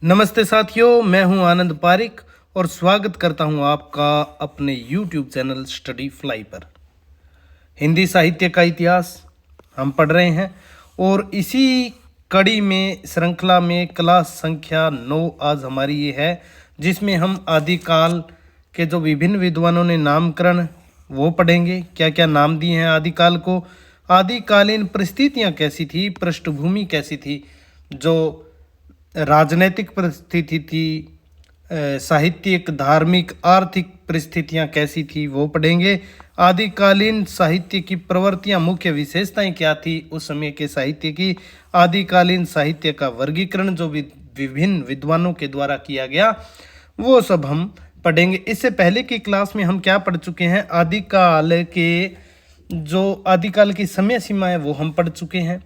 नमस्ते साथियों, मैं हूं आनंद पारिक और स्वागत करता हूं आपका अपने YouTube चैनल स्टडी फ्लाई पर। हिंदी साहित्य का इतिहास हम पढ़ रहे हैं और इसी कड़ी में श्रृंखला में क्लास संख्या 9 आज हमारी ये है, जिसमें हम आदिकाल के जो विभिन्न विद्वानों ने नामकरण वो पढ़ेंगे। क्या क्या नाम दिए हैं आदिकाल को, आदिकालीन परिस्थितियाँ कैसी थी, पृष्ठभूमि कैसी थी, जो राजनीतिक परिस्थिति थी, साहित्यिक, धार्मिक, आर्थिक परिस्थितियां कैसी थी वो पढ़ेंगे। आदिकालीन साहित्य की प्रवृत्तियां, मुख्य विशेषताएं क्या थी उस समय के साहित्य की। आदिकालीन साहित्य का वर्गीकरण जो विभिन्न विद्वानों के द्वारा किया गया वो सब हम पढ़ेंगे। इससे पहले की क्लास में हम क्या पढ़ चुके हैं, आदिकाल की समय सीमा है वो हम पढ़ चुके हैं।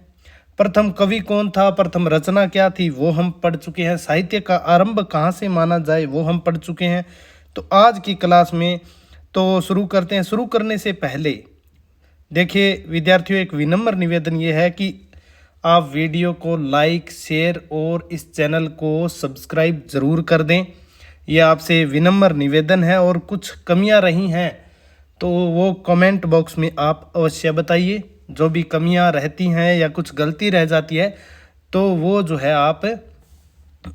प्रथम कवि कौन था, प्रथम रचना क्या थी वो हम पढ़ चुके हैं। साहित्य का आरंभ कहाँ से माना जाए वो हम पढ़ चुके हैं। तो आज की क्लास में तो शुरू करते हैं। शुरू करने से पहले देखिए विद्यार्थियों, एक विनम्र निवेदन ये है कि आप वीडियो को लाइक, शेयर और इस चैनल को सब्सक्राइब ज़रूर कर दें। यह आपसे विनम्र निवेदन है और कुछ कमियां रही हैं तो वो कमेंट बॉक्स में आप अवश्य बताइए। जो भी कमियां रहती हैं या कुछ गलती रह जाती है तो वो जो है आप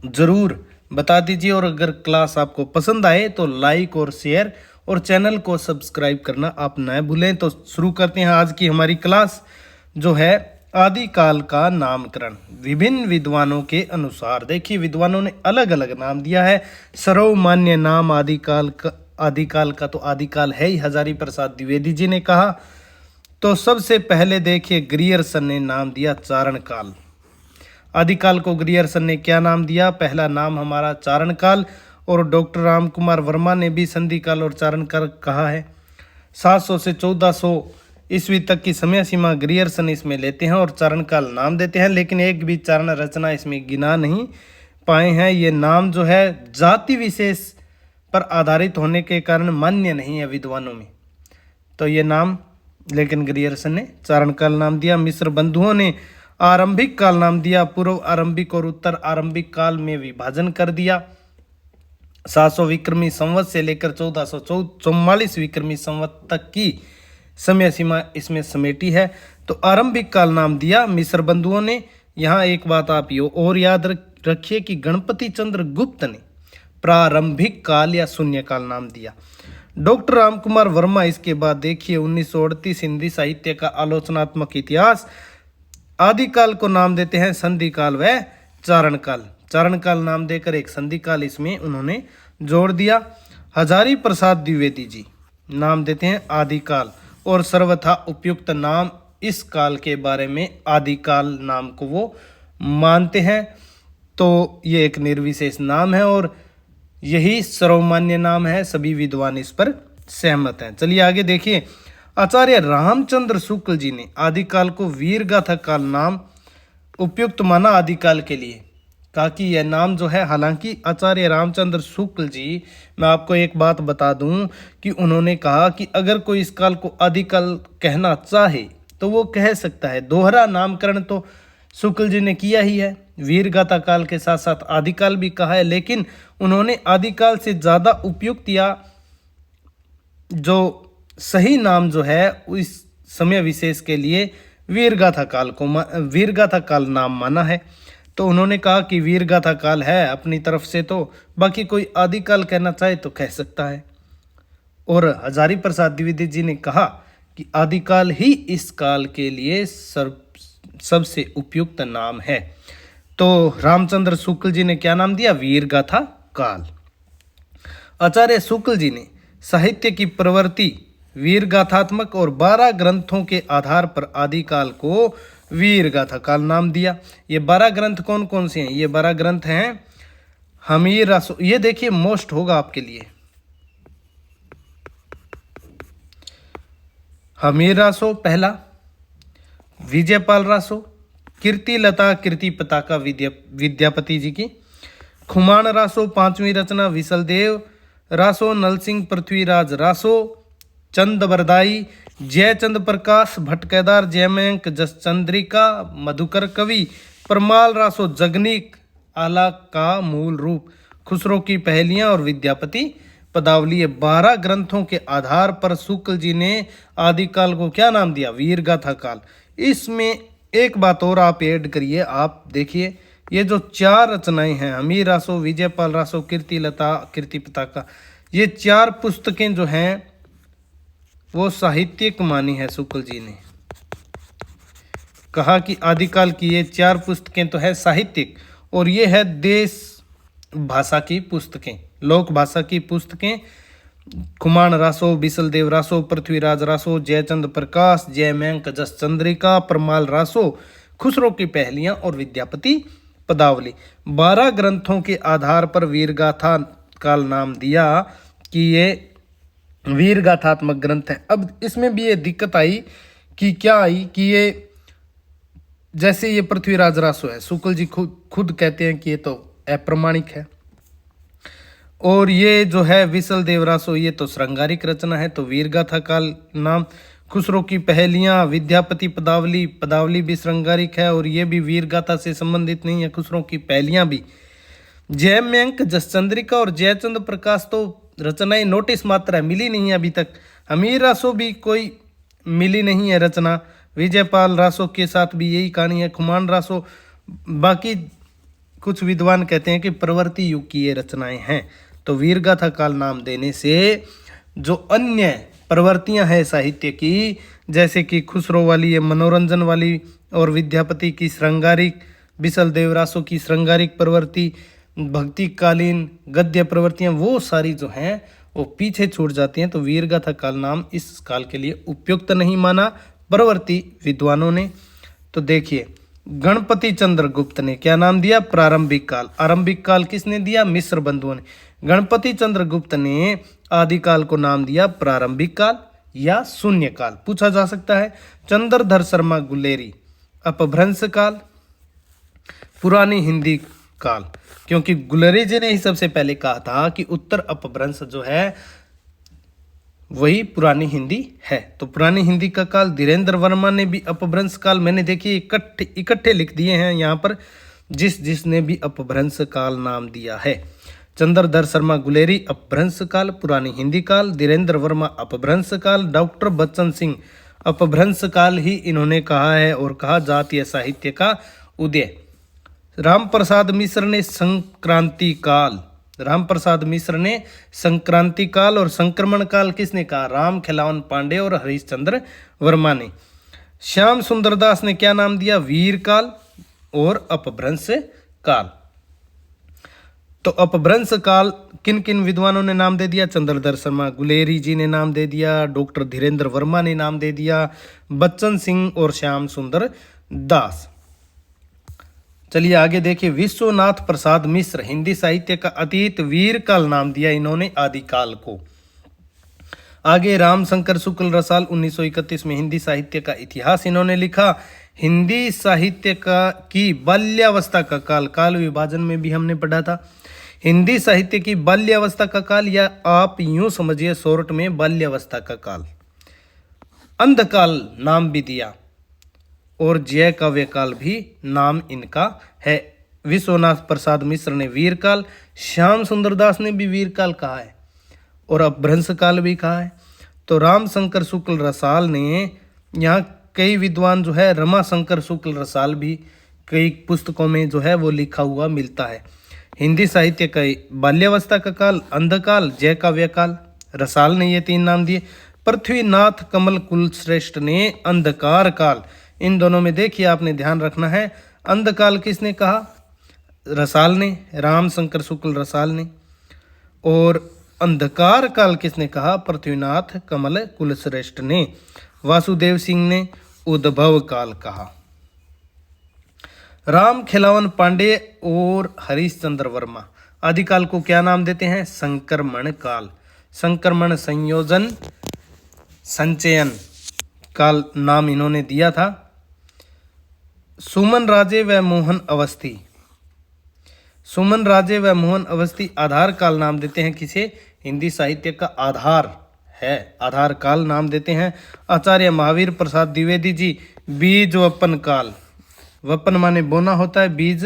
ज़रूर बता दीजिए। और अगर क्लास आपको पसंद आए तो लाइक और शेयर और चैनल को सब्सक्राइब करना आप न भूलें। तो शुरू करते हैं आज की हमारी क्लास, जो है आदिकाल का नामकरण विभिन्न विद्वानों के अनुसार। देखिए विद्वानों ने अलग अलग नाम दिया है। सर्वमान्य नाम आदिकाल का तो आदिकाल है ही, हजारी प्रसाद द्विवेदी जी ने कहा। तो सबसे पहले देखिए ग्रियर्सन ने नाम दिया चारण काल। आदिकाल को ग्रियर्सन ने क्या नाम दिया, पहला नाम हमारा चारण काल। और डॉक्टर राम कुमार वर्मा ने भी संधि काल और चारण काल कहा है। 700 से 1400 ईस्वी तक की समय सीमा ग्रियर्सन इसमें लेते हैं और चारण काल नाम देते हैं, लेकिन एक भी चारण रचना इसमें गिना नहीं पाए हैं। ये नाम जो है जाति विशेष पर आधारित होने के कारण मान्य नहीं है विद्वानों में। तो ये नाम लेकिन ग्रियर्सन ने चारण काल नाम दिया। मिश्र बंधुओं ने आरंभिक काल नाम दिया। पूर्व आरंभिक और उत्तर आरंभिक काल में विभाजन कर दिया। 700 विक्रमी संवत से लेकर 1444 विक्रमी संवत तक की समय सीमा इसमें समेटी है। तो आरंभिक काल नाम दिया मिश्र बंधुओं ने। यहाँ एक बात आप ये और याद रखिए कि गणपति चंद्र गुप्त ने प्रारंभिक काल या शून्य काल नाम दिया। डॉक्टर राम कुमार वर्मा इसके बाद देखिए 1938 हिंदी साहित्य का आलोचनात्मक इतिहास, आदिकाल को नाम देते हैं संधि काल व चारण काल। चारण काल नाम देकर एक संधि काल इसमें उन्होंने जोड़ दिया। हजारी प्रसाद द्विवेदी जी नाम देते हैं आदिकाल और सर्वथा उपयुक्त नाम इस काल के बारे में आदिकाल नाम को वो मानते हैं। तो ये एक निर्विशेष नाम है और यही सर्वमान्य नाम है, सभी विद्वान इस पर सहमत हैं। चलिए आगे देखिए। आचार्य रामचंद्र शुक्ल जी ने आदिकाल को वीरगाथा काल नाम उपयुक्त माना आदिकाल के लिए, कहा कि यह नाम जो है, हालांकि आचार्य रामचंद्र शुक्ल जी, मैं आपको एक बात बता दूं कि उन्होंने कहा कि अगर कोई इस काल को आदिकाल कहना चाहे तो वो कह सकता है। दोहरा नामकरण तो शुक्ल जी ने किया ही है, वीरगाथा काल के साथ साथ आदिकाल भी कहा है, लेकिन उन्होंने आदिकाल से ज़्यादा उपयुक्त या जो सही नाम जो है इस समय विशेष के लिए वीरगाथा काल नाम माना है। तो उन्होंने कहा कि वीरगाथा काल है अपनी तरफ से, तो बाकी कोई आदिकाल कहना चाहे तो कह सकता है। और हजारी प्रसाद द्विवेदी जी ने कहा कि आदिकाल ही इस काल के लिए सबसे उपयुक्त नाम है। तो रामचंद्र शुक्ल जी ने क्या नाम दिया, वीरगाथा काल। आचार्य शुक्ल जी ने साहित्य की प्रवृत्ति वीरगाथात्मक और 12 ग्रंथों के आधार पर आदिकाल को वीरगाथा काल नाम दिया। ये 12 ग्रंथ कौन कौन से हैं, ये 12 ग्रंथ हैं हमीर रासो, ये देखिए मोस्ट होगा आपके लिए, हमीर रासो पहला, विजयपाल रासो, कीर्ति लता कीर्ति पताका विद्यापति जी की, खुमान रासो 5वीं रचना विशलदेव रासो, नलसिंह पृथ्वीराज रासो, चंद बरदाई, जयचंद प्रकाश, भटकेदार, जयमयंक, जसचंद्रिका, मधुकर कवि, परमाल रासो, जगनीक आला का मूल रूप, खुसरो की पहेलियां और विद्यापति पदावली। 12 ग्रंथों के आधार पर शुक्ल जी ने आदिकाल को क्या नाम दिया? वीरगाथा काल। इसमें एक बात और आप ऐड करिए, आप देखिए ये जो 4 रचनाएं हैं, हमीर रासो, विजयपाल रासो, कीर्तिलता, कीर्ति पताका, ये 4 पुस्तकें जो हैं वो साहित्यिक मानी है। शुक्ल जी ने कहा कि आदिकाल की ये 4 पुस्तकें तो है साहित्यिक, और ये है देश भाषा की पुस्तकें, लोक भाषा की पुस्तकें। खुमान रासो, बिसल देव रासो, पृथ्वीराज रासो, जयचंद प्रकाश, जयमंक जस चंद्रिका, परमाल रासो, खुसरो की पहेलियां और विद्यापति पदावली। 12 ग्रंथों के आधार पर वीरगाथा काल नाम दिया कि ये वीरगाथात्मक ग्रंथ है। अब इसमें भी ये दिक्कत आई कि क्या आई कि ये जैसे ये पृथ्वीराज रासो है, शुक्ल जी खुद कहते हैं कि ये तो अप्रमाणिक है, और ये जो है विसल देव रासो ये तो श्रृंगारिक रचना है, तो वीरगाथा काल नाम। खुसरो की पहेलियां, विद्यापति पदावली, पदावली भी श्रृंगारिक है और ये भी वीरगाथा से संबंधित नहीं है, खुसरो की पहेलियां भी। जयमंक जसचंद्रिका और जयचंद प्रकाश तो रचनाएं नोटिस मात्र है, मिली नहीं है अभी तक। हमीर रासो भी कोई मिली नहीं है रचना। विजयपाल रासो के साथ भी यही कहानी है। खुमान रासो, बाकी कुछ विद्वान कहते हैं कि प्रवर्ती युग की ये रचनाएं हैं। तो वीरगाथा काल नाम देने से जो अन्य प्रवृत्तियां हैं साहित्य की, जैसे कि खुसरो वाली ये मनोरंजन वाली, और विद्यापति की श्रृंगारिक, बिसल देव रासो की श्रृंगारिक प्रवृत्ति, भक्ति कालीन गद्य प्रवृत्तियां, वो सारी जो हैं वो पीछे छूट जाती हैं। तो वीरगाथा काल नाम इस काल के लिए उपयुक्त नहीं माना प्रवृत्ति विद्वानों ने। तो देखिए, गणपति चंद्र गुप्त ने क्या नाम दिया? प्रारंभिक काल। आरंभिक काल किसने दिया? मिस्र बंधुओं ने। गणपति चंद्र गुप्त ने आदिकाल को नाम दिया प्रारंभिक काल या शून्य काल, पूछा जा सकता है। चंद्रधर शर्मा गुलेरी अपभ्रंश काल, पुरानी हिंदी काल, क्योंकि गुलेरी जी ने ही सबसे पहले कहा था कि उत्तर अपभ्रंश जो है वही पुरानी हिंदी है। तो पुरानी हिंदी का काल। धीरेन्द्र वर्मा ने भी अपभ्रंश काल, मैंने देखिए इकट्ठे लिख दिए हैं यहाँ पर, जिसने भी अपभ्रंश काल नाम दिया है। चंद्रधर शर्मा गुलेरी अपभ्रंश काल, पुरानी हिंदी काल। धीरेन्द्र वर्मा अपभ्रंश काल। डॉक्टर बच्चन सिंह अपभ्रंश काल ही इन्होंने कहा है, और कहा जातीय साहित्य का उदय। राम प्रसाद मिश्र ने संक्रांति काल, राम प्रसाद मिश्र ने संक्रांति काल, और संक्रमण काल किसने कहा? राम खिलावन पांडे और हरिश्चंद्र वर्मा ने। श्याम सुंदर दास ने क्या नाम दिया? वीर काल और अपभ्रंश काल। तो अपभ्रंश काल किन किन विद्वानों ने नाम दे दिया? चंद्रधर शर्मा गुलेरी जी ने नाम दे दिया, डॉक्टर धीरेन्द्र वर्मा ने नाम दे दिया, बच्चन सिंह और श्याम सुंदर दास। चलिए आगे देखिए, विश्वनाथ प्रसाद मिश्र हिंदी साहित्य का अतीत वीर काल नाम दिया इन्होंने आदिकाल को। आगे रामशंकर शुक्ल रसाल 1931 में हिंदी साहित्य का इतिहास इन्होंने लिखा। हिंदी साहित्य का की बाल्यावस्था का काल, काल विभाजन में भी हमने पढ़ा था। हिंदी साहित्य की बाल्यावस्था का काल, या आप यूं समझिए शॉर्ट में बाल्यावस्था का काल। अंधकाल नाम भी दिया, और जय काव्य काल भी नाम इनका है। विश्वनाथ प्रसाद मिश्र ने वीर काल, श्याम सुंदर दास ने भी वीर काल कहा है, और अपभ्रंश काल भी कहा है। तो रामशंकर शुक्ल रसाल ने, यहाँ कई विद्वान जो है रमाशंकर शुक्ल रसाल भी कई पुस्तकों में जो है वो लिखा हुआ मिलता है। हिंदी साहित्य का बाल्यावस्था का काल, अंधकाल, जय काव्य काल, रसाल ने ये 3 नाम दिए। पृथ्वीनाथ कमल कुलश्रेष्ठ ने अंधकार काल। इन दोनों में देखिए आपने ध्यान रखना है, अंधकाल किसने कहा? रसाल ने, रामशंकर शुक्ल रसाल ने। और अंधकार काल किसने कहा? पृथ्वीनाथ कमल कुलश्रेष्ठ ने। वासुदेव सिंह ने उद्भव काल कहा। राम खिलावन पांडे और हरिश्चंद्र वर्मा आदिकाल को क्या नाम देते हैं? संक्रमण काल। संक्रमण, संयोजन, संचयन काल नाम इन्होंने दिया था। सुमन राजे व मोहन अवस्थी, सुमन राजे व मोहन अवस्थी आधार काल नाम देते हैं किसे? हिंदी साहित्य का आधार है, आधार काल नाम देते हैं। आचार्य महावीर प्रसाद द्विवेदी जी बीज वपन काल, वपन माने बोना होता है, बीज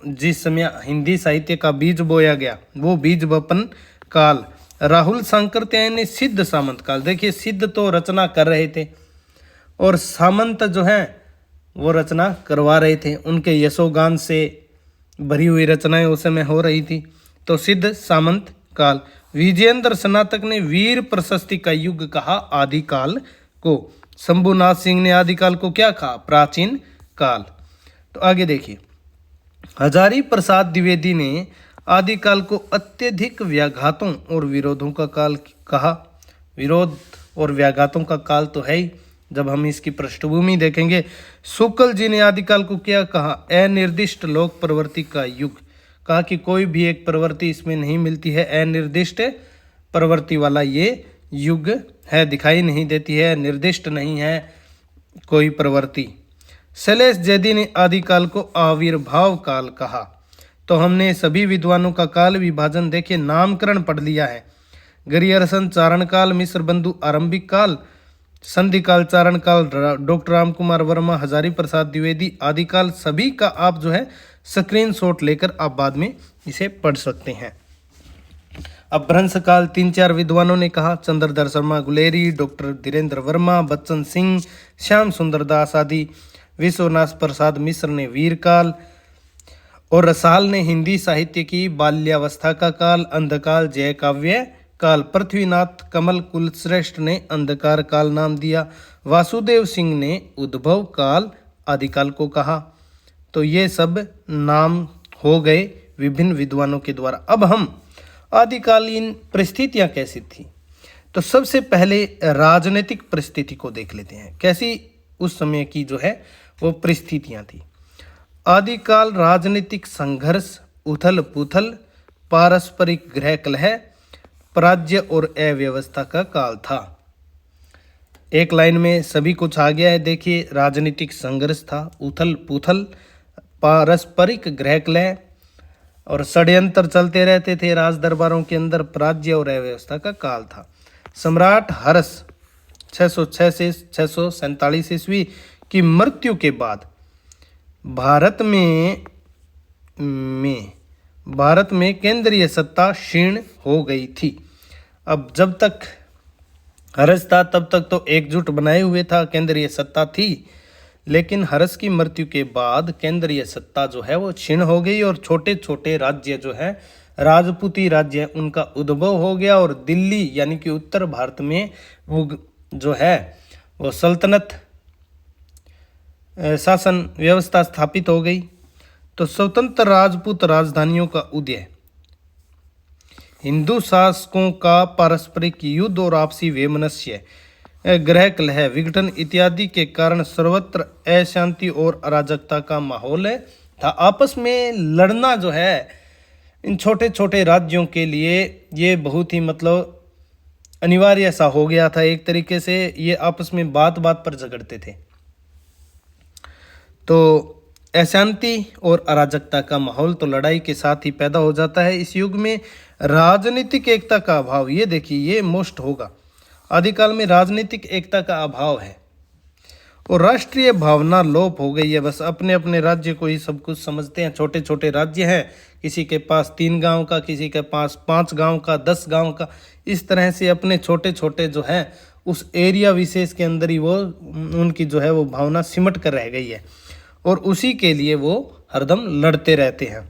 जिस समय हिंदी साहित्य का बीज बोया गया वो बीज वपन काल। राहुल सांकृत्यायन ने सिद्ध सामंत काल, देखिए सिद्ध तो रचना कर रहे थे और सामंत जो है वो रचना करवा रहे थे, उनके यशोगान से भरी हुई रचनाएं उस समय हो रही थी। तो सिद्ध सामंत काल। विजयेंद्र स्नातक ने वीर प्रशस्ति का युग कहा आदिकाल को। शंभुनाथ सिंह ने आदिकाल को क्या कहा? प्राचीन काल। तो आगे देखिए, हजारी प्रसाद द्विवेदी ने आदिकाल को अत्यधिक व्याघातों और विरोधों का काल कहा। विरोध और व्याघातों का काल तो है ही, जब हम इसकी पृष्ठभूमि देखेंगे। शुक्ल जी ने आदिकाल को क्या कहा? अनिर्दिष्ट लोक प्रवृत्ति का युग। कहा कि कोई भी एक प्रवृत्ति इसमें नहीं मिलती है, अनिर्दिष्ट प्रवृत्ति वाला ये युग है, दिखाई नहीं देती है, निर्दिष्ट नहीं है कोई प्रवृत्ति। शैलेश जैदी ने आदिकाल को आविर्भाव काल कहा। तो हमने सभी विद्वानों का काल विभाजन देखिए, नामकरण पढ़ लिया है। गरियरसन चारण काल, मिश्र बंधु आरंभिक काल, संधि काल, चारण काल, डॉक्टर राम कुमार वर्मा, हजारी प्रसाद द्विवेदी, आदिकाल, सभी का आप जो है स्क्रीनशॉट लेकर आप बाद में इसे पढ़ सकते हैं। अपभ्रंश काल 3-4 विद्वानों ने कहा, चंद्रधर शर्मा गुलेरी, डॉक्टर धीरेन्द्र वर्मा, बच्चन सिंह, श्याम सुंदर दास आदि। विश्वनाथ प्रसाद मिश्र ने वीरकाल और रसाल ने हिंदी साहित्य की बाल्यावस्था का काल, अंधकाल, जय काव्य काल। पृथ्वीनाथ कमल कुलश्रेष्ठ ने अंधकार काल नाम दिया। वासुदेव सिंह ने उद्भव काल आदिकाल को कहा। तो ये सब नाम हो गए विभिन्न विद्वानों के द्वारा। अब हम आदिकालीन परिस्थितियां कैसी थी, तो सबसे पहले राजनीतिक परिस्थिति को देख लेते हैं, कैसी उस समय की जो है वो परिस्थितियां थी। आदिकाल राजनीतिक संघर्ष, उथल पुथल, पारस्परिक गृह कलह, पराजय और अव्यवस्था का काल था। एक लाइन में सभी कुछ आ गया है। देखिए, राजनीतिक संघर्ष था, उथल पुथल, पारस्परिक गृह कलह और षड्यंत्र चलते रहते थे राज दरबारों के अंदर, पराजय और अव्यवस्था का काल था। सम्राट हर्ष 606 से 647 ईस्वी की मृत्यु के बाद भारत में केंद्रीय सत्ता क्षीण हो गई थी। अब जब तक हर्ष था तब तक तो एकजुट बनाए हुए था, केंद्रीय सत्ता थी, लेकिन हर्ष की मृत्यु के बाद केंद्रीय सत्ता जो है वो क्षीण हो गई और छोटे छोटे राज्य जो है, राजपूती राज्य, उनका उद्भव हो गया और दिल्ली यानी कि उत्तर भारत में वो जो है वो सल्तनत शासन व्यवस्था स्थापित हो गई। तो स्वतंत्र राजपूत राजधानियों का उदय, हिंदू शासकों का पारस्परिक युद्ध और आपसी वैमनस्य, गृह कलह, विघटन इत्यादि के कारण सर्वत्र अशांति और अराजकता का माहौल था। आपस में लड़ना जो है इन छोटे छोटे राज्यों के लिए ये बहुत ही मतलब अनिवार्य सा हो गया था। एक तरीके से ये आपस में बात बात पर झगड़ते थे। तो अशांति और अराजकता का माहौल तो लड़ाई के साथ ही पैदा हो जाता है। इस युग में राजनीतिक एकता का अभाव, ये देखिए ये मोस्ट होगा। आदिकाल में राजनीतिक एकता का अभाव है और राष्ट्रीय भावना लोप हो गई है। बस अपने अपने राज्य को ही सब कुछ समझते हैं। छोटे छोटे राज्य हैं, किसी के पास 3 गांव का, किसी के पास 5 गांव का, 10 गांव का, इस तरह से अपने छोटे छोटे जो है उस एरिया विशेष के अंदर ही वो उनकी जो है वो भावना सिमट कर रह गई है और उसी के लिए वो हरदम लड़ते रहते हैं।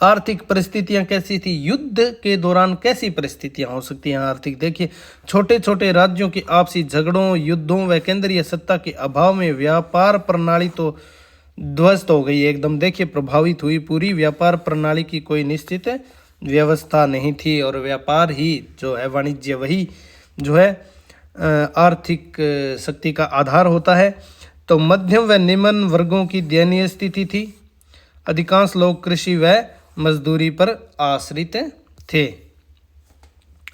आर्थिक परिस्थितियां कैसी थी, युद्ध के दौरान कैसी परिस्थितियां हो सकती हैं आर्थिक? देखिए, छोटे छोटे राज्यों के आपसी झगड़ों, युद्धों व केंद्रीय सत्ता के अभाव में व्यापार प्रणाली तो ध्वस्त हो गई एकदम। देखिए, प्रभावित हुई पूरी व्यापार प्रणाली की कोई निश्चित व्यवस्था नहीं थी और व्यापार ही जो है, वाणिज्य वही जो है आर्थिक शक्ति का आधार होता है। तो मध्यम व निम्न वर्गों की दयनीय स्थिति थी। अधिकांश लोग कृषि व मजदूरी पर आश्रित थे।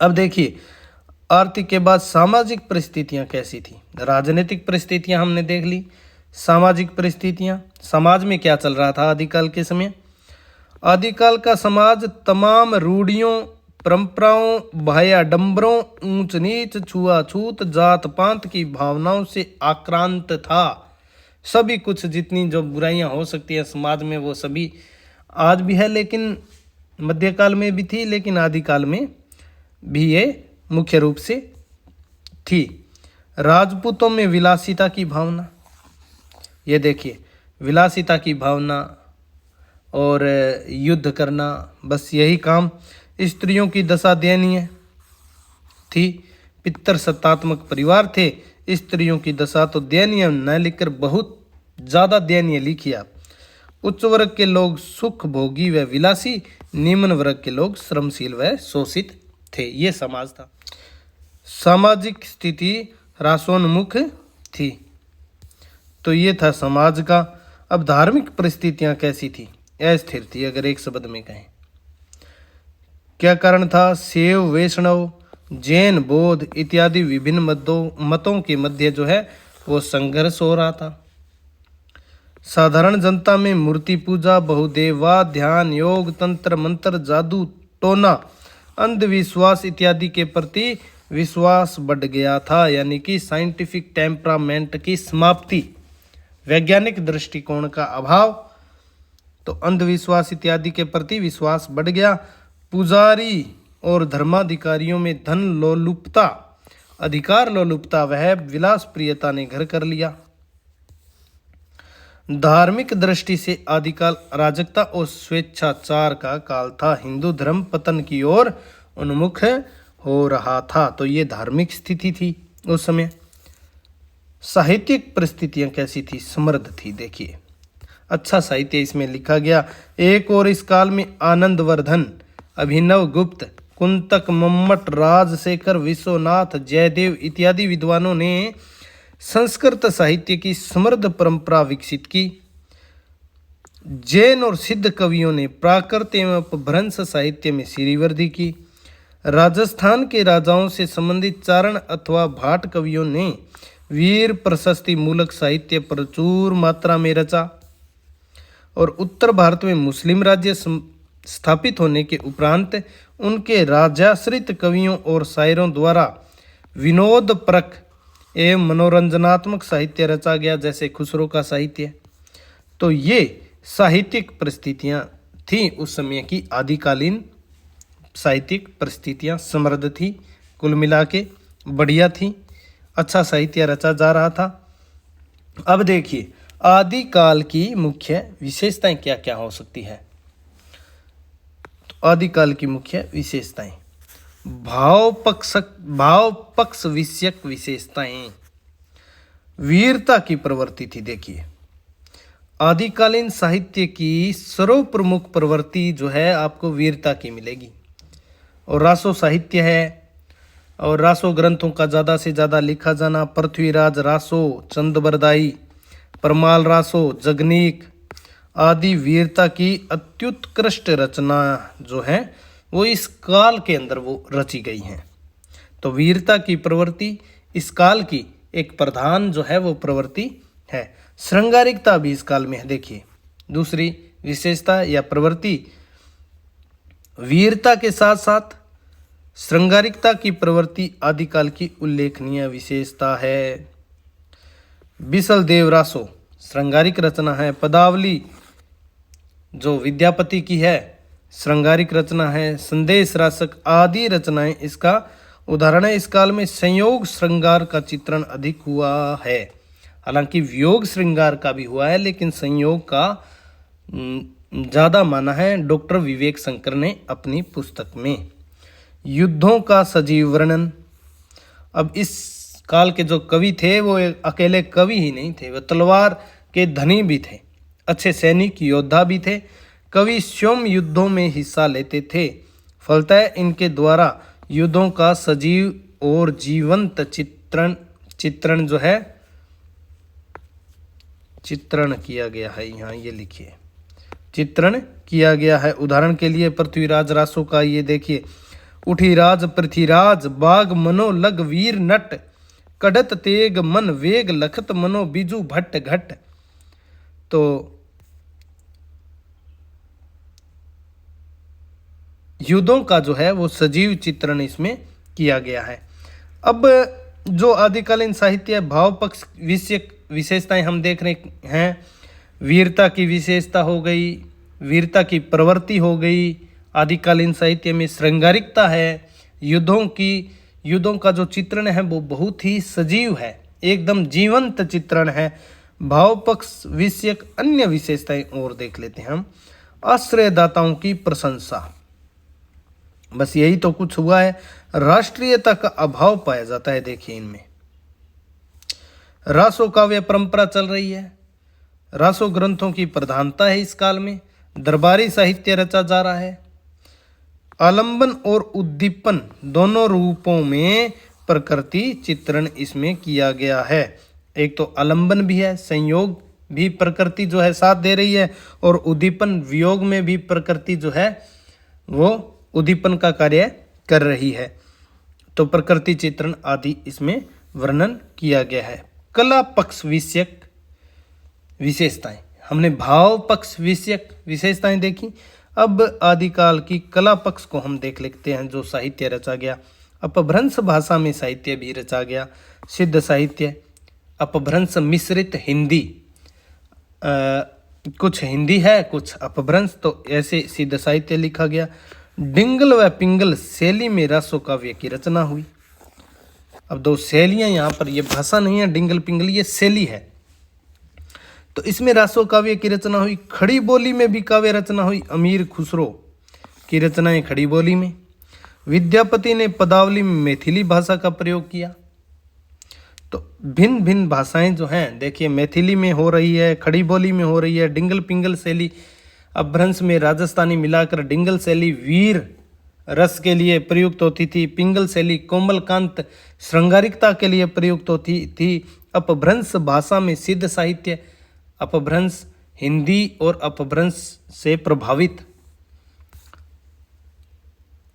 अब देखिए, आर्थिक के बाद सामाजिक परिस्थितियां कैसी थी? राजनीतिक परिस्थितियां हमने देख ली, सामाजिक परिस्थितियां, समाज में क्या चल रहा था आदिकाल के समय? आदिकाल का समाज तमाम रूढ़ियों, परंपराओं, बाह्याडंबरों, ऊंच नीच, छुआछूत, जात पात की भावनाओं से आक्रांत था। सभी कुछ जितनी जो बुराइयां हो सकती है समाज में वो सभी आज भी है, लेकिन मध्यकाल में भी थी, लेकिन आदिकाल में भी ये मुख्य रूप से थी। राजपूतों में विलासिता की भावना, ये देखिए विलासिता की भावना और युद्ध करना, बस यही काम। स्त्रियों की दशा दयनीय थी। पितर सत्तात्मक परिवार थे। स्त्रियों की दशा तो दयनीय न लिखकर बहुत ज़्यादा दयनीय लिखी आप। उच्च वर्ग के लोग सुख भोगी व विलासी, निम्न वर्ग के लोग श्रमशील व शोषित थे। ये समाज था। सामाजिक स्थिति ह्रासोन्मुख थी। तो ये था समाज का। अब धार्मिक परिस्थितियां कैसी थी? अस्थिर थी, अगर एक शब्द में कहें। क्या कारण था? शैव, वैष्णव, जैन, बौद्ध इत्यादि विभिन्न मतों के मध्य जो है वो संघर्ष हो रहा था। साधारण जनता में मूर्ति पूजा, बहुदेववाद, ध्यान, योग, तंत्र मंत्र, जादू टोना, अंधविश्वास इत्यादि के प्रति विश्वास बढ़ गया था, यानी कि साइंटिफिक टेम्परामेंट की समाप्ति, वैज्ञानिक दृष्टिकोण का अभाव। तो अंधविश्वास इत्यादि के प्रति विश्वास बढ़ गया। पुजारी और धर्माधिकारियों में धन लोलुपता, अधिकार लोलुपता वह विलास प्रियता ने घर कर लिया। धार्मिक दृष्टि से आदिकाल अराजकता और स्वेच्छाचार का काल था। हिंदू धर्म पतन की ओर उन्मुख हो रहा था। तो ये धार्मिक स्थिति थी उस समय। साहित्यिक परिस्थितियां कैसी थी? समृद्ध थी। देखिए अच्छा साहित्य इसमें लिखा गया। एक और इस काल में आनंदवर्धन, अभिनव गुप्त, कुंतक, मम्मट, राजशेखर, विश्वनाथ, जयदेव इत्यादि विद्वानों ने संस्कृत साहित्य की समृद्ध परंपरा विकसित की। जैन और सिद्ध कवियों ने प्राकृत एवं अपभ्रंश साहित्य में श्रीवृद्धि की। राजस्थान के राजाओं से संबंधित चारण अथवा भाट कवियों ने वीर प्रशस्ति मूलक साहित्य प्रचुर मात्रा में रचा। और उत्तर भारत में मुस्लिम राज्य स्थापित होने के उपरांत उनके राजाश्रित कवियों और शायरों द्वारा विनोदपरक एवं मनोरंजनात्मक साहित्य रचा गया, जैसे खुसरो का साहित्य। तो ये साहित्यिक परिस्थितियां थी उस समय की। आदिकालीन साहित्यिक परिस्थितियां समृद्ध थी, कुल मिला के बढ़िया थी, अच्छा साहित्य रचा जा रहा था। अब देखिए आदिकाल की मुख्य विशेषताएं क्या क्या हो सकती है। तो आदिकाल की मुख्य विशेषताएं, भाव पक्ष विषयक विशेषताएं, वीरता की प्रवृत्ति थी। देखिए आदिकालीन साहित्य की सर्वप्रमुख प्रवृत्ति जो है आपको वीरता की मिलेगी। और रासो साहित्य है, और रासो ग्रंथों का ज़्यादा से ज़्यादा लिखा जाना। पृथ्वीराज रासो, चंदबरदाई, परमाल रासो, जगनीक आदि वीरता की अत्युत्कृष्ट रचना जो है वो इस काल के अंदर वो रची गई हैं। तो वीरता की प्रवृत्ति इस काल की एक प्रधान जो है वो प्रवृत्ति है। श्रृंगारिकता भी इस काल में है। देखिए दूसरी विशेषता या प्रवृत्ति, वीरता के साथ साथ श्रृंगारिकता की प्रवृत्ति आदिकाल की उल्लेखनीय विशेषता है। बिसल देव रासो श्रृंगारिक रचना है। पदावली जो विद्यापति की है श्रृंगारिक रचना है। संदेश रासक आदि रचनाएं इसका उदाहरण है। इस काल में संयोग श्रृंगार का चित्रण अधिक हुआ है। हालांकि वियोग श्रृंगार का भी हुआ है, लेकिन संयोग का ज़्यादा माना है डॉक्टर विवेक शंकर ने अपनी पुस्तक में। युद्धों का सजीव वर्णन, अब इस काल के जो कवि थे वो अकेले कवि ही नहीं थे, वो तलवार के धनी भी थे, अच्छे सैनिक योद्धा भी थे। कवि स्वयं युद्धों में हिस्सा लेते थे। फलतः इनके द्वारा युद्धों का सजीव और जीवंत चित्रण जो है चित्रण किया गया है। यहाँ ये लिखिए चित्रण किया गया है। उदाहरण के लिए पृथ्वीराज रासो का ये देखिए, उठी राज पृथ्वीराज, बाग मनो लग वीर नट, कड़त तेग मन वेग, लखत मनो बिजू भट्ट घट। तो युद्धों का जो है वो सजीव चित्रण इसमें किया गया है। अब जो आदिकालीन साहित्य भाव पक्ष विषयक विशेषताएं हम देख रहे हैं, वीरता की विशेषता हो गई, वीरता की प्रवृत्ति हो गई, आदिकालीन साहित्य में श्रृंगारिकता है, युद्धों का जो चित्रण है वो बहुत ही सजीव है, एकदम जीवंत चित्रण है। भाव पक्ष विषयक अन्य विशेषताएं और देख लेते हैं हम। आश्रयदाताओं की प्रशंसा, बस यही तो कुछ हुआ है। राष्ट्रीयता का अभाव पाया जाता है, देखिए इनमें। रासो काव्य परंपरा चल रही है, रासो ग्रंथों की प्रधानता है इस काल में, दरबारी साहित्य रचा जा रहा है। आलंबन और उद्दीपन दोनों रूपों में प्रकृति चित्रण इसमें किया गया है। एक तो आलंबन भी है, संयोग भी प्रकृति जो है साथ दे रही है, और उद्दीपन वियोग में भी प्रकृति जो है वो उद्दीपन का कार्य कर रही है। तो प्रकृति चित्रण आदि इसमें वर्णन किया गया है। कला पक्ष विषयक विशेषताएं, हमने भाव पक्ष विषयक विशेषताएं देखी। अब आदिकाल की कला पक्ष को हम देख लेते हैं, जो साहित्य रचा गया। अपभ्रंश भाषा में साहित्य भी रचा गया, सिद्ध साहित्य, अपभ्रंश मिश्रित हिंदी, कुछ हिंदी है कुछ अपभ्रंश, तो ऐसे सिद्ध साहित्य लिखा गया। डिंगल व पिंगल शैली में रासो काव्य की रचना हुई। अब दो शैलियां यहाँ पर, ये भाषा नहीं है डिंगल पिंगल, ये शैली है। तो इसमें रासो काव्य की रचना हुई। खड़ी बोली में भी काव्य रचना हुई। अमीर खुसरो की रचनाएं खड़ी बोली में। विद्यापति ने पदावली में मैथिली भाषा का प्रयोग किया। तो भिन्न भिन्न भाषाएं जो हैं, देखिए मैथिली में हो रही है, खड़ी बोली में हो रही है, डिंगल पिंगल शैली, अपभ्रंश में राजस्थानी मिलाकर डिंगल शैली वीर रस के लिए प्रयुक्त होती थी, पिंगल शैली कोमलकांत श्रृंगारिकता के लिए प्रयुक्त होती थी। अपभ्रंश भाषा में सिद्ध साहित्य, अपभ्रंश हिंदी और अपभ्रंश से प्रभावित।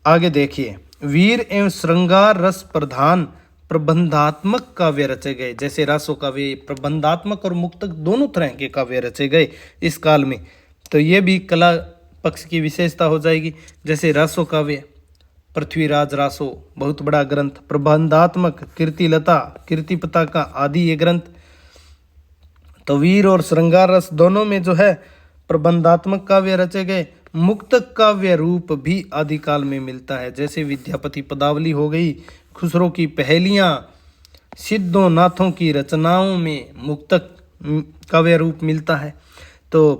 आगे देखिए, वीर एवं श्रृंगार रस प्रधान प्रबंधात्मक काव्य रचे गए। जैसे रासो काव्य प्रबंधात्मक और मुक्तक दोनों तरह के काव्य रचे गए इस काल में, तो ये भी कला पक्ष की विशेषता हो जाएगी। जैसे रासो काव्य, पृथ्वीराज रासो बहुत बड़ा ग्रंथ, प्रबंधात्मक कीर्तिलता कीर्तिपता का आदि ये ग्रंथ। तो वीर और श्रृंगार रस दोनों में जो है प्रबंधात्मक काव्य रचे गए। मुक्तक काव्य रूप भी आदिकाल में मिलता है, जैसे विद्यापति पदावली हो गई, खुसरो की पहेलियां, सिद्धों नाथों की रचनाओं में मुक्तक काव्य रूप मिलता है। तो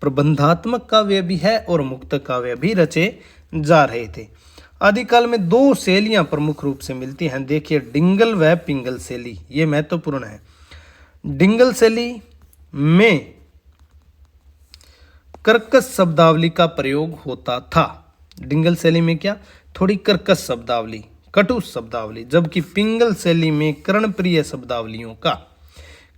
प्रबंधात्मक काव्य भी है और मुक्तक काव्य भी रचे जा रहे थे। आदिकाल में दो शैलियां प्रमुख रूप से मिलती हैं, देखिए डिंगल व पिंगल शैली, ये महत्वपूर्ण है। डिंगल शैली में कर्कश शब्दावली का प्रयोग होता था। डिंगल शैली में क्या, थोड़ी कर्कश शब्दावली, कटु शब्दावली, जबकि पिंगल शैली में कर्णप्रिय शब्दावलियों का।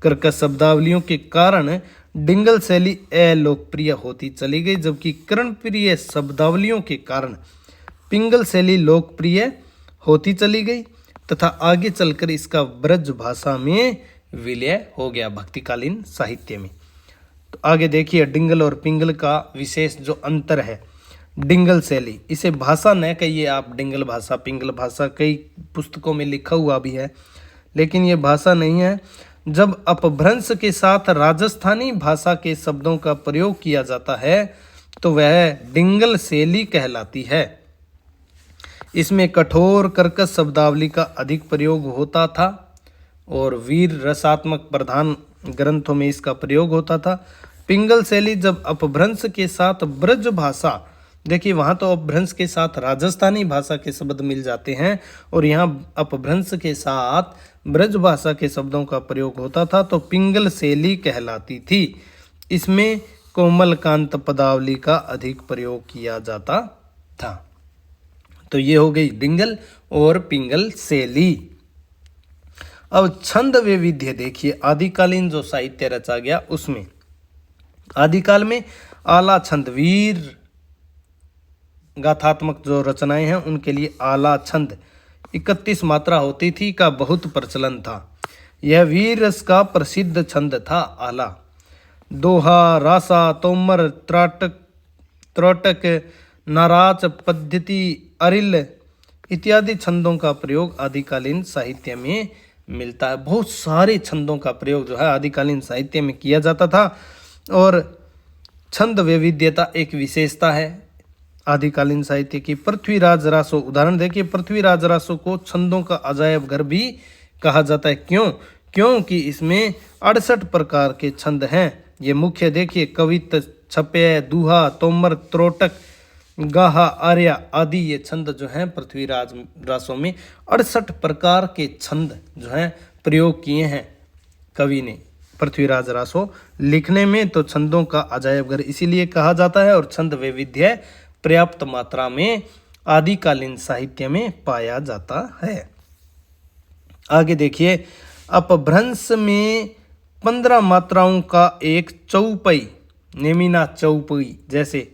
कर्कश शब्दावलियों के कारण डिंगल शैली अलोकप्रिय होती चली गई, जबकि कर्णप्रिय शब्दावलियों के कारण पिंगल शैली लोकप्रिय होती चली गई तथा आगे चलकर इसका ब्रज भाषा में विलय हो गया भक्तिकालीन साहित्य में। तो आगे देखिए, डिंगल और पिंगल का विशेष जो अंतर है। डिंगल शैली, इसे भाषा न कहिए आप, डिंगल भाषा पिंगल भाषा कई पुस्तकों में लिखा हुआ भी है, लेकिन ये भाषा नहीं है। जब अपभ्रंश के साथ राजस्थानी भाषा के शब्दों का प्रयोग किया जाता है तो वह डिंगल शैली कहलाती है। इसमें कठोर कर्कश शब्दावली का अधिक प्रयोग होता था और वीर रसात्मक प्रधान ग्रंथों में इसका प्रयोग होता था। पिंगल शैली जब अपभ्रंश के साथ ब्रज भाषा, देखिए वहाँ तो अपभ्रंश के साथ राजस्थानी भाषा के शब्द मिल जाते हैं और यहाँ अपभ्रंश के साथ ब्रज भाषा के शब्दों का प्रयोग होता था, तो पिंगल शैली कहलाती थी। इसमें कोमलकांत पदावली का अधिक प्रयोग किया जाता था। तो ये हो गई डिंगल और पिंगल शैली। अब छंद वैविध्य देखिए, आदिकालीन जो साहित्य रचा गया उसमें आदिकाल में आला छंद, वीर गाथात्मक जो रचनाएं हैं उनके लिए आला छंद 31 मात्रा होती थी का बहुत प्रचलन था। यह वीर रस का प्रसिद्ध छंद था आला। दोहा, रासा, तोमर, त्राटक, नाराच, पद्धति, अरिल इत्यादि छंदों का प्रयोग आदिकालीन साहित्य में मिलता है। बहुत सारे छंदों का प्रयोग जो है आदिकालीन साहित्य में किया जाता था और छंद वैविध्यता एक विशेषता है आदिकालीन साहित्य की। पृथ्वीराज रासो उदाहरण देखिए, पृथ्वीराज रासो को छंदों का अजायब घर भी कहा जाता है। क्यों? क्योंकि इसमें 68 प्रकार के छंद हैं। ये मुख्य देखिए, कवित, छपय, दूहा, तोमर, त्रोटक, गाहा, आर्या आदि ये छंद जो हैं पृथ्वीराज रासों में 68 प्रकार के छंद जो हैं प्रयोग किए हैं कवि ने पृथ्वीराज रासो लिखने में। तो छंदों का अजायब घर इसीलिए कहा जाता है और छंद वैविध्य पर्याप्त मात्रा में आदिकालीन साहित्य में पाया जाता है। आगे देखिए, अपभ्रंश में 15 मात्राओं का एक चौपाई, नेमिना चौपाई, जैसे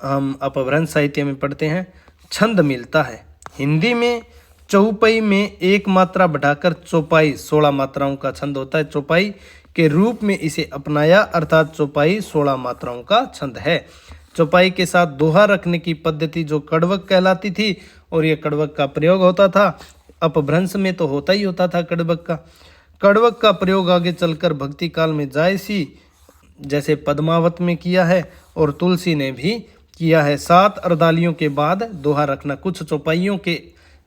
हम अपभ्रंश साहित्य में पढ़ते हैं, छंद मिलता है। हिंदी में चौपाई में एक मात्रा बढ़ाकर चौपाई 16 मात्राओं का छंद होता है। चौपाई के रूप में इसे अपनाया, अर्थात चौपाई 16 मात्राओं का छंद है। चौपाई के साथ दोहा रखने की पद्धति जो कड़वक कहलाती थी और ये कड़वक का प्रयोग होता था। अपभ्रंश में तो होता ही होता था कड़वक का। कड़वक का प्रयोग आगे चलकर भक्ति काल में जायसी जैसे पद्मावत में किया है और तुलसी ने भी किया है। 7 अर्दालियों के बाद दोहा रखना, कुछ चौपाइयों के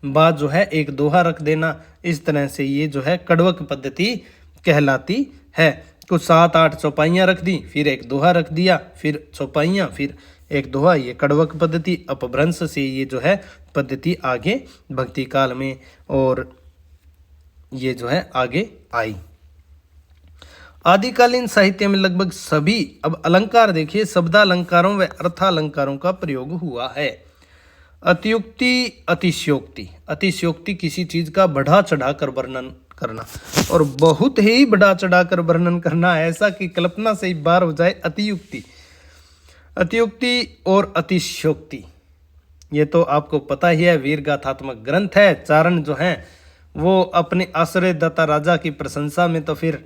बाद जो है एक दोहा रख देना, इस तरह से ये जो है कड़वक पद्धति कहलाती है। कुछ 7-8 चौपाइयाँ रख दी, फिर एक दोहा रख दिया, फिर चौपाइयाँ, फिर एक दोहा, ये कड़वक पद्धति। अपभ्रंश से ये जो है पद्धति आगे भक्ति काल में और ये जो है आगे आई। आदिकालीन साहित्य में लगभग सभी, अब अलंकार देखिए, शब्दालंकारों व अर्थालंकारों का प्रयोग हुआ है। अतियुक्ति, अतिशयोक्ति। अतिशयोक्ति किसी चीज का बढ़ा चढ़ाकर वर्णन करना, और बहुत ही बढ़ा चढ़ाकर वर्णन करना, ऐसा कि कल्पना से ही बाहर हो जाए, अतियुक्ति। अतियुक्ति और अतिशयोक्ति ये तो आपको पता ही है, वीर गाथात्मक ग्रंथ है। चारण जो हैं वो अपने आश्रयदाता राजा की प्रशंसा में तो फिर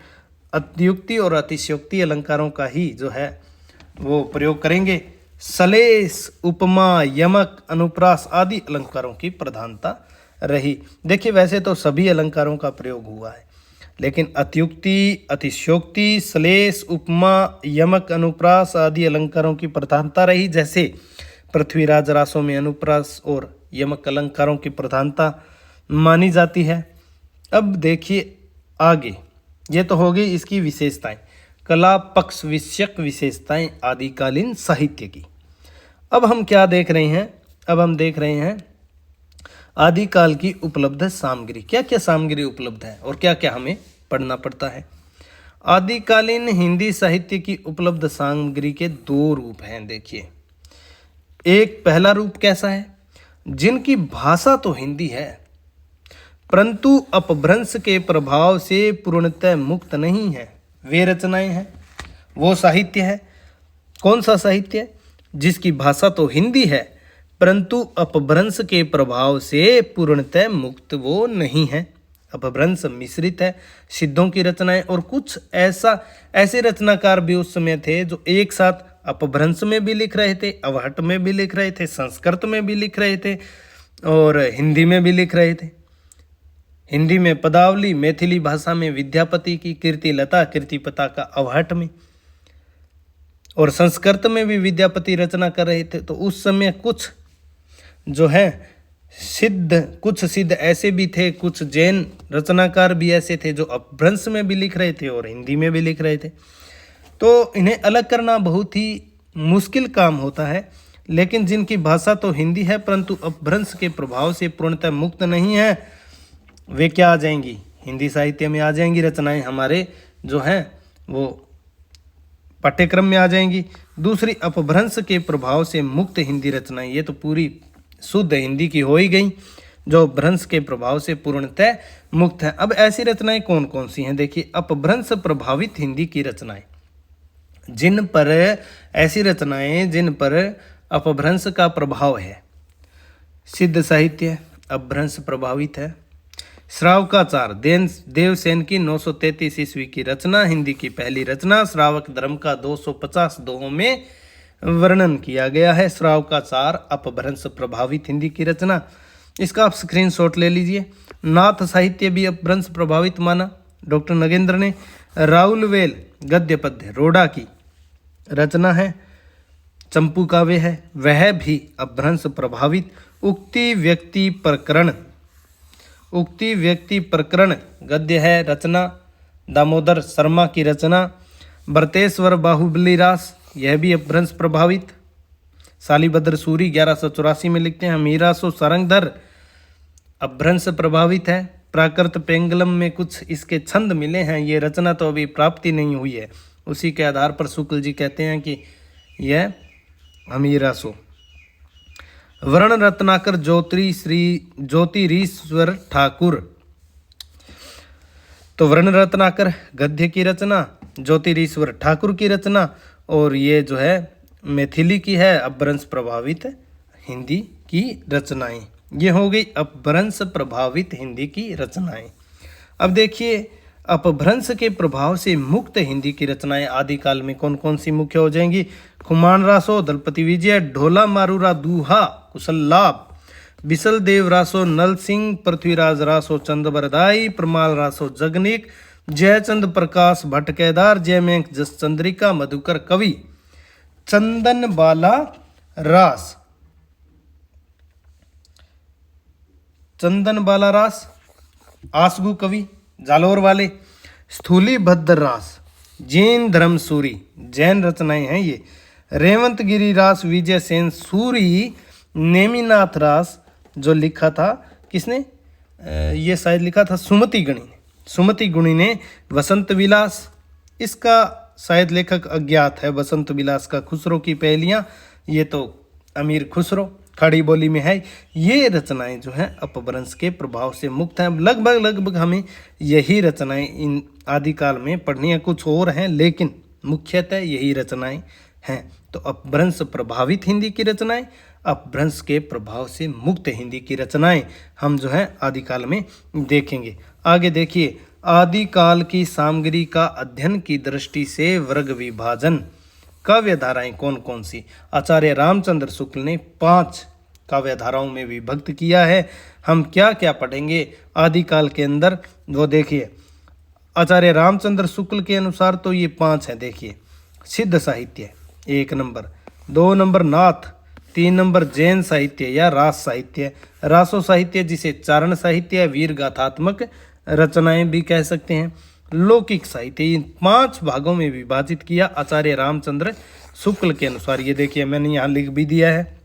अतियुक्ति और अतिशयोक्ति अलंकारों का ही जो है वो प्रयोग करेंगे। सलेस, उपमा, यमक, अनुप्रास आदि अलंकारों की प्रधानता रही। देखिए वैसे तो सभी अलंकारों का प्रयोग हुआ है, लेकिन अतियुक्ति, अतिशयोक्ति, सलेस, उपमा, यमक, अनुप्रास आदि अलंकारों की प्रधानता रही। जैसे पृथ्वीराज रासों में अनुप्रास और यमक अलंकारों की प्रधानता मानी जाती है। अब देखिए आगे, ये तो हो गई इसकी विशेषताएं, कला पक्ष विषयक विशेषताएं आदिकालीन साहित्य की। अब हम क्या देख रहे हैं? अब हम देख रहे हैं आदिकाल की उपलब्ध सामग्री, क्या क्या सामग्री उपलब्ध है और क्या क्या हमें पढ़ना पड़ता है। आदिकालीन हिंदी साहित्य की उपलब्ध सामग्री के 2 रूप हैं। देखिए, एक पहला रूप कैसा है? जिनकी भाषा तो हिंदी है परंतु अपभ्रंश के प्रभाव से पूर्णतः मुक्त नहीं है, वे रचनाएं हैं, वो साहित्य है। कौन सा साहित्य? जिसकी भाषा तो हिंदी है परंतु अपभ्रंश के प्रभाव से पूर्णतः मुक्त वो नहीं है। अपभ्रंश मिश्रित है, सिद्धों की रचनाएं, और कुछ ऐसे रचनाकार भी उस समय थे जो एक साथ अपभ्रंश में भी लिख रहे थे, अवहट में भी लिख रहे थे, संस्कृत में भी लिख रहे थे और हिंदी में भी लिख रहे थे। हिंदी में पदावली, मैथिली भाषा में विद्यापति की कीर्तिलता, कीर्तिपता का अवहट में, और संस्कृत में भी विद्यापति रचना कर रहे थे। तो उस समय कुछ जो है कुछ सिद्ध ऐसे भी थे, कुछ जैन रचनाकार भी ऐसे थे जो अपभ्रंश में भी लिख रहे थे और हिंदी में भी लिख रहे थे। तो इन्हें अलग करना बहुत ही मुश्किल काम होता है, लेकिन जिनकी भाषा तो हिंदी है परंतु अपभ्रंश के प्रभाव से पूर्णतः मुक्त नहीं है, वे क्या आ जाएंगी? हिंदी साहित्य में आ जाएंगी। रचनाएं हमारे जो हैं वो पाठ्यक्रम में आ जाएंगी। दूसरी, अपभ्रंश के प्रभाव से मुक्त हिंदी रचनाएं, ये तो पूरी शुद्ध हिंदी की हो ही गई जो अपभ्रंश के प्रभाव से पूर्णतः मुक्त है। अब ऐसी रचनाएं कौन कौन सी हैं? देखिए, अपभ्रंश प्रभावित हिंदी की रचनाएं, जिन पर ऐसी रचनाएं जिन पर अपभ्रंश का प्रभाव है। सिद्ध साहित्य अपभ्रंश प्रभावित है। श्रावकाचार, देवसेन की 933 ईस्वी की रचना, हिंदी की पहली रचना। श्रावक धर्म का 250 दोहों में वर्णन किया गया है। श्रावकाचार अपभ्रंश प्रभावित हिंदी की रचना। इसका आप स्क्रीनशॉट ले लीजिए। नाथ साहित्य भी अपभ्रंश प्रभावित माना डॉक्टर नगेंद्र ने। राउलवेल गद्य पद्य रोडा की रचना है, चंपू काव्य है, वह भी अपभ्रंश प्रभावित। उक्ति व्यक्ति प्रकरण गद्य है, रचना दामोदर शर्मा की रचना। बरतेश्वर बाहुबली रास, यह भी अपभ्रंश प्रभावित। शालिभद्र सूरी 1184 में लिखते हैं। मीरासो सारंगधर अपभ्रंश प्रभावित है। प्राकृत पेंगलम में कुछ इसके छंद मिले हैं, ये रचना तो अभी प्राप्ति नहीं हुई है, उसी के आधार पर शुक्ल जी कहते हैं कि यह अमीरासो। वर्ण रत्नाकर ज्योतिरीश्वर ठाकुर, तो वर्ण रत्नाकर गद्य की रचना, ज्योतिरीश्वर ठाकुर की रचना, और ये जो है मैथिली की है, अपभ्रंश प्रभावित हिंदी की रचनाएं। ये हो गई अपभ्रंश प्रभावित हिंदी की रचनाएं। अब देखिए अपभ्रंश के प्रभाव से मुक्त हिंदी की रचनाएं आदिकाल में कौन कौन सी मुख्य हो जाएंगी। खुमान रासो, दलपति विजय, ढोला मारूरा दूहा, कुशल लाभ, बिसल देव रासो, नल सिंह, पृथ्वीराज रासो, चंद्रबरदाई, प्रमाल रासो, जगनिक, जयचंद प्रकाश भट्ट केदार, जयमेंक जस चंद्रिका, मधुकर कवि, चंदन बाला रास, आसगु कवि जालोर वाले, स्थूली भद्र रास, जैन धर्मसूरी, जैन रचनाएं हैं ये। रेवंत गिरी रास, विजय सेन सूरी, नेमिनाथ रास जो लिखा था किसने, ये शायद लिखा था सुमति गुणी ने। वसंत विलास, इसका शायद लेखक अज्ञात है। वसंत विलास का खुसरो की पहेलियां, ये तो अमीर खुसरो खड़ी बोली में है। ये रचनाएं जो हैं अपभ्रंश के प्रभाव से मुक्त हैं। लगभग हमें यही रचनाएं इन आदिकाल में पढ़नी है, कुछ और हैं लेकिन मुख्यतः यही रचनाएं हैं। तो अपभ्रंश प्रभावित हिंदी की रचनाएं, अपभ्रंश के प्रभाव से मुक्त हिंदी की रचनाएं हम जो है आदिकाल में देखेंगे। आगे देखिए, आदिकाल की सामग्री का अध्ययन की दृष्टि से वर्ग विभाजन, काव्य धाराएं कौन कौन सी। आचार्य रामचंद्र शुक्ल ने 5 काव्य धाराओं में विभक्त किया है। हम क्या क्या पढ़ेंगे आदिकाल के अंदर वो देखिए। आचार्य रामचंद्र शुक्ल के अनुसार तो ये 5 हैं। देखिए, सिद्ध साहित्य 1 नंबर, 2 नंबर नाथ, 3 नंबर जैन साहित्य या रास साहित्य, रासो साहित्य जिसे चारण साहित्य, वीर गाथात्मक रचनाएं भी कह सकते हैं, लौकिक साहित्य। इन 5 भागों में विभाजित किया आचार्य रामचंद्र शुक्ल के अनुसार। ये देखिए मैंने यहाँ लिख भी दिया है।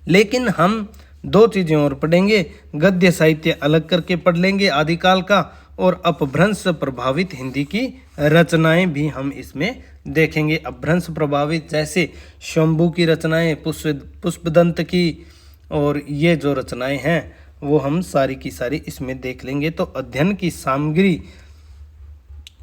लेकिन हम 2 चीज़ें और पढ़ेंगे, गद्य साहित्य अलग करके पढ़ लेंगे आदिकाल का, और अपभ्रंश प्रभावित हिंदी की रचनाएं भी हम इसमें देखेंगे। अपभ्रंश प्रभावित जैसे शंभू की रचनाएं, पुष्पदंत की, और ये जो रचनाएं हैं वो हम सारी की सारी इसमें देख लेंगे। तो अध्ययन की सामग्री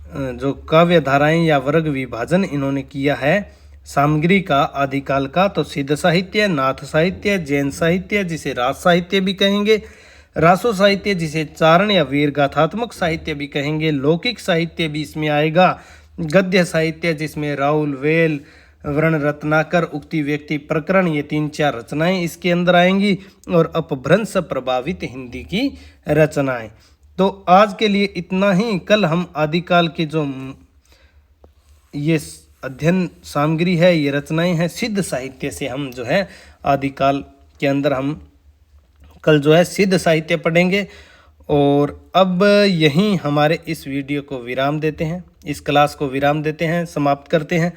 जो काव्य धाराएं या वर्ग विभाजन इन्होंने किया है सामग्री का आदिकाल का, तो सिद्ध साहित्य, नाथ साहित्य, जैन साहित्य जिसे रास साहित्य भी कहेंगे, रासो साहित्य जिसे चारण या वीर गाथात्मक साहित्य भी कहेंगे, लौकिक साहित्य भी इसमें आएगा, गद्य साहित्य जिसमें राउल, वेल, वर्ण रत्नाकर, उक्ति व्यक्ति प्रकरण, ये 3-4 रचनाएं इसके अंदर आएंगी, और अपभ्रंश प्रभावित हिंदी की रचनाएं। तो आज के लिए इतना ही। कल हम आदिकाल के जो ये अध्ययन सामग्री है, ये रचनाएं हैं, सिद्ध साहित्य से हम जो है आदिकाल के अंदर हम कल जो है सिद्ध साहित्य पढ़ेंगे। और अब यहीं हमारे इस वीडियो को विराम देते हैं, इस क्लास को विराम देते हैं, समाप्त करते हैं।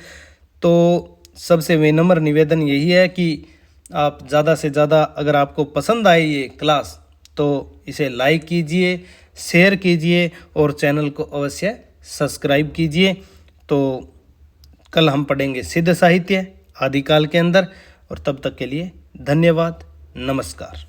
तो सबसे विनम्र निवेदन यही है कि आप ज़्यादा से ज़्यादा अगर आपको पसंद आए ये क्लास तो इसे लाइक कीजिए, शेयर कीजिए और चैनल को अवश्य सब्सक्राइब कीजिए। तो कल हम पढ़ेंगे सिद्ध साहित्य आदिकाल के अंदर, और तब तक के लिए धन्यवाद, नमस्कार।